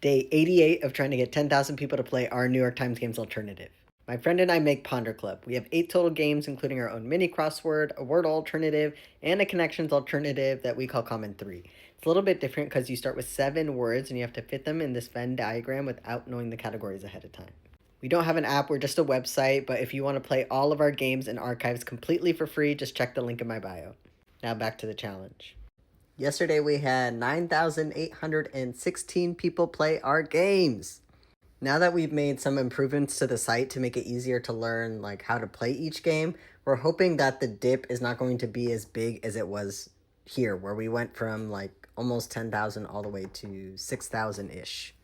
Day 88 of trying to get 10,000 people to play our New York Times Games alternative. My friend and I make Ponder Club. We have 8 total games, including our own mini crossword, a word alternative, and a connections alternative that we call Common 3. It's a little bit different because you start with 7 words and you have to fit them in this Venn diagram without knowing the categories ahead of time. We don't have an app, we're just a website, but if you want to play all of our games and archives completely for free, just check the link in my bio. Now back to the challenge. Yesterday we had 9,816 people play our games. Now that we've made some improvements to the site to make it easier to learn how to play each game, we're hoping that the dip is not going to be as big as it was here, where we went from almost 10,000 all the way to 6,000-ish.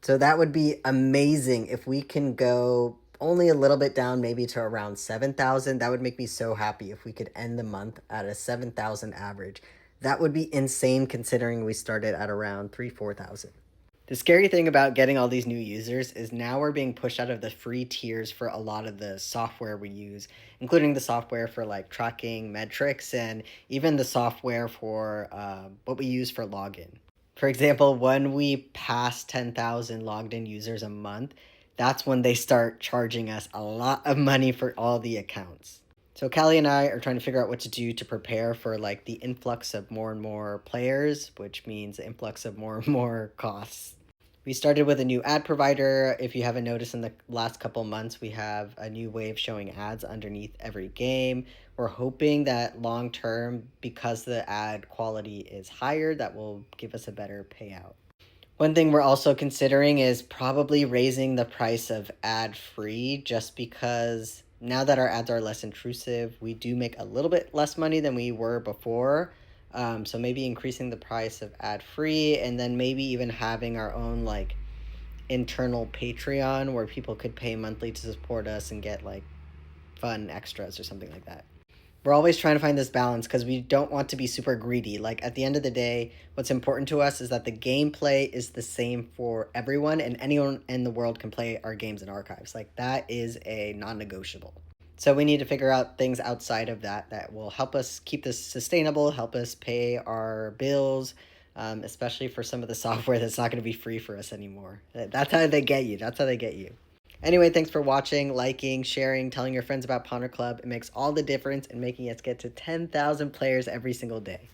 So that would be amazing if we can go only a little bit down, maybe to around 7,000. That would make me so happy if we could end the month at a 7,000 average. That would be insane considering we started at around 4,000. The scary thing about getting all these new users is now we're being pushed out of the free tiers for a lot of the software we use, including the software for tracking metrics and even the software for what we use for login. For example, when we pass 10,000 logged in users a month, that's when they start charging us a lot of money for all the accounts. So Callie and I are trying to figure out what to do to prepare for the influx of more and more players, which means the influx of more and more costs. We started with a new ad provider. If you haven't noticed, in the last couple months, we have a new way of showing ads underneath every game. We're hoping that long term, because the ad quality is higher, that will give us a better payout. One thing we're also considering is probably raising the price of ad-free, just because now that our ads are less intrusive, we do make a little bit less money than we were before. So maybe increasing the price of ad-free, and then maybe even having our own internal Patreon where people could pay monthly to support us and get fun extras or something like that. We're always trying to find this balance because we don't want to be super greedy. At the end of the day, what's important to us is that the gameplay is the same for everyone, and anyone in the world can play our games and archives. That is a non-negotiable. So we need to figure out things outside of that will help us keep this sustainable, help us pay our bills, especially for some of the software that's not going to be free for us anymore. That's how they get you. That's how they get you. Anyway, thanks for watching, liking, sharing, telling your friends about Ponder Club. It makes all the difference in making us get to 10,000 players every single day.